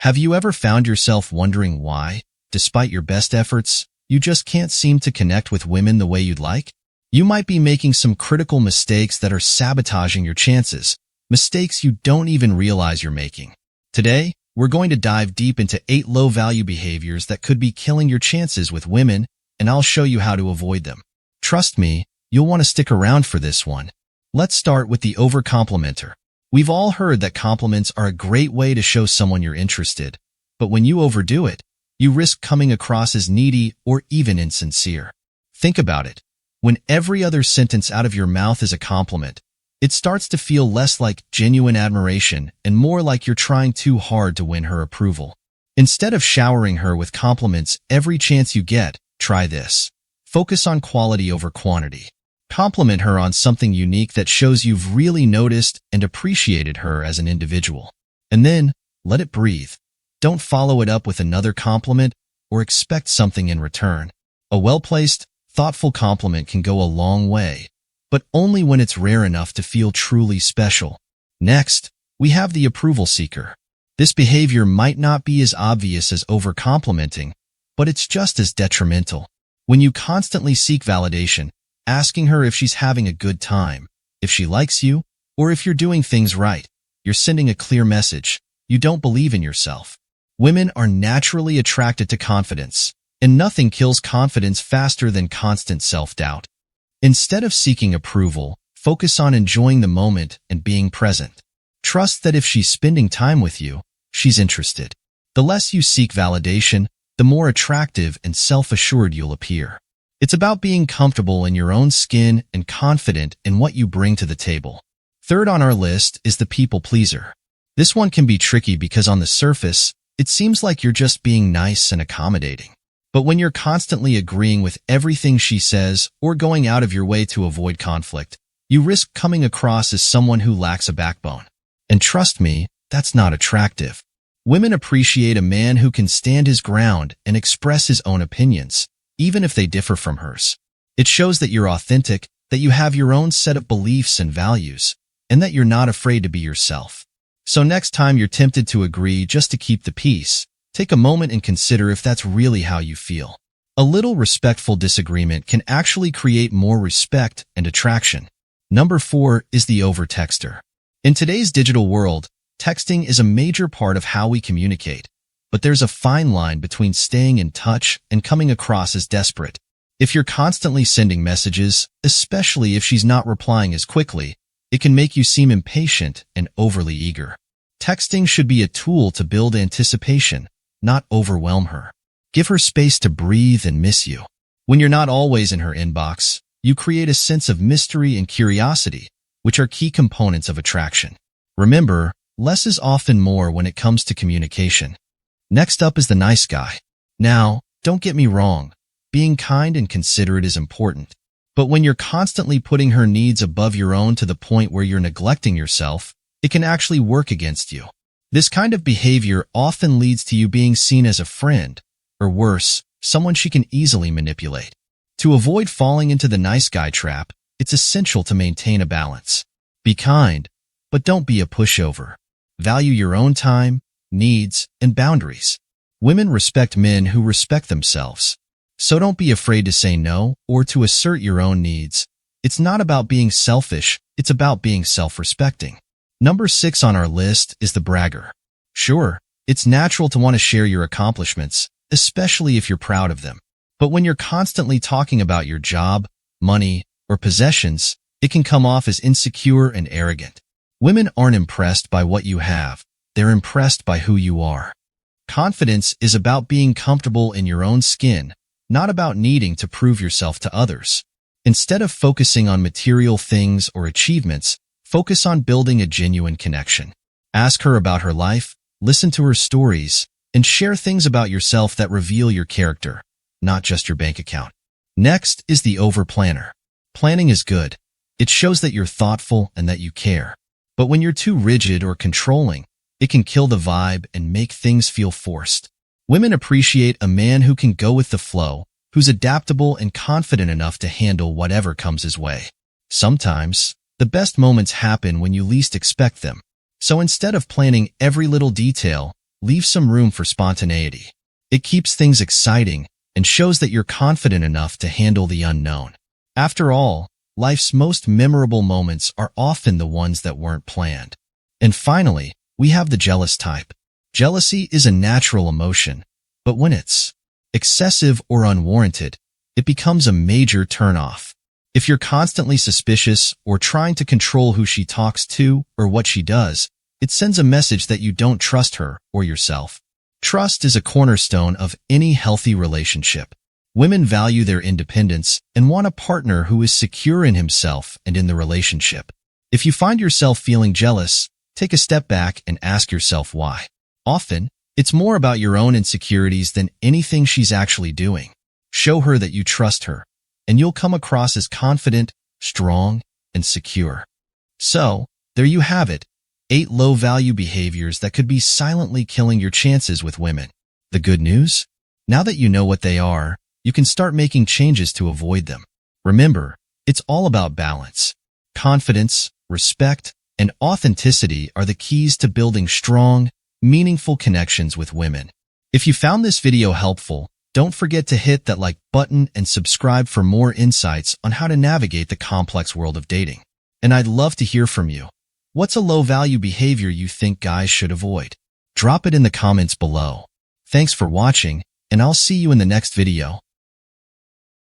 Have you ever found yourself wondering why, despite your best efforts, you just can't seem to connect with women the way you'd like? You might be making some critical mistakes that are sabotaging your chances, mistakes you don't even realize you're making. Today, we're going to dive deep into 8 low-value behaviors that could be killing your chances with women, and I'll show you how to avoid them. Trust me, you'll want to stick around for this one. Let's start with the over-complimenter. We've all heard that compliments are a great way to show someone you're interested, but when you overdo it, you risk coming across as needy or even insincere. Think about it. When every other sentence out of your mouth is a compliment, it starts to feel less like genuine admiration and more like you're trying too hard to win her approval. Instead of showering her with compliments every chance you get, try this. Focus on quality over quantity. Compliment her on something unique that shows you've really noticed and appreciated her as an individual. And then, let it breathe. Don't follow it up with another compliment or expect something in return. A well-placed, thoughtful compliment can go a long way, but only when it's rare enough to feel truly special. Next, we have the approval seeker. This behavior might not be as obvious as over-complimenting, but it's just as detrimental. When you constantly seek validation, asking her if she's having a good time, if she likes you, or if you're doing things right, you're sending a clear message. You don't believe in yourself. Women are naturally attracted to confidence, and nothing kills confidence faster than constant self-doubt. Instead of seeking approval, focus on enjoying the moment and being present. Trust that if she's spending time with you, she's interested. The less you seek validation, the more attractive and self-assured you'll appear. It's about being comfortable in your own skin and confident in what you bring to the table. Third on our list is the people pleaser. This one can be tricky because on the surface, it seems like you're just being nice and accommodating. But when you're constantly agreeing with everything she says or going out of your way to avoid conflict, you risk coming across as someone who lacks a backbone. And trust me, that's not attractive. Women appreciate a man who can stand his ground and express his own opinions, even if they differ from hers. It shows that you're authentic, that you have your own set of beliefs and values, and that you're not afraid to be yourself. So next time you're tempted to agree just to keep the peace, take a moment and consider if that's really how you feel. A little respectful disagreement can actually create more respect and attraction. Number 4 is the over-texter. In today's digital world, texting is a major part of how we communicate. But there's a fine line between staying in touch and coming across as desperate. If you're constantly sending messages, especially if she's not replying as quickly, it can make you seem impatient and overly eager. Texting should be a tool to build anticipation, not overwhelm her. Give her space to breathe and miss you. When you're not always in her inbox, you create a sense of mystery and curiosity, which are key components of attraction. Remember, less is often more when it comes to communication. Next up is the nice guy. Now, don't get me wrong, being kind and considerate is important. But when you're constantly putting her needs above your own to the point where you're neglecting yourself, it can actually work against you. This kind of behavior often leads to you being seen as a friend, or worse, someone she can easily manipulate. To avoid falling into the nice guy trap, it's essential to maintain a balance. Be kind, but don't be a pushover. Value your own time, needs, and boundaries. Women respect men who respect themselves. So don't be afraid to say no or to assert your own needs. It's not about being selfish, it's about being self-respecting. Number 6 on our list is the bragger. Sure, it's natural to want to share your accomplishments, especially if you're proud of them. But when you're constantly talking about your job, money, or possessions, it can come off as insecure and arrogant. Women aren't impressed by what you have. They're impressed by who you are. Confidence is about being comfortable in your own skin, not about needing to prove yourself to others. Instead of focusing on material things or achievements, focus on building a genuine connection. Ask her about her life, listen to her stories, and share things about yourself that reveal your character, not just your bank account. Next is the over-planner. Planning is good. It shows that you're thoughtful and that you care. But when you're too rigid or controlling, it can kill the vibe and make things feel forced. Women appreciate a man who can go with the flow, who's adaptable and confident enough to handle whatever comes his way. Sometimes, the best moments happen when you least expect them. So instead of planning every little detail, leave some room for spontaneity. It keeps things exciting and shows that you're confident enough to handle the unknown. After all, life's most memorable moments are often the ones that weren't planned. And finally, we have the jealous type. Jealousy is a natural emotion, but when it's excessive or unwarranted, it becomes a major turnoff. If you're constantly suspicious or trying to control who she talks to or what she does, it sends a message that you don't trust her or yourself. Trust is a cornerstone of any healthy relationship. Women value their independence and want a partner who is secure in himself and in the relationship. If you find yourself feeling jealous, take a step back and ask yourself why. Often, it's more about your own insecurities than anything she's actually doing. Show her that you trust her, and you'll come across as confident, strong, and secure. So, there you have it, 8 low-value behaviors that could be silently killing your chances with women. The good news? Now that you know what they are, you can start making changes to avoid them. Remember, it's all about balance. Confidence, respect, and authenticity are the keys to building strong, meaningful connections with women. If you found this video helpful, don't forget to hit that like button and subscribe for more insights on how to navigate the complex world of dating. And I'd love to hear from you. What's a low-value behavior you think guys should avoid? Drop it in the comments below. Thanks for watching, and I'll see you in the next video.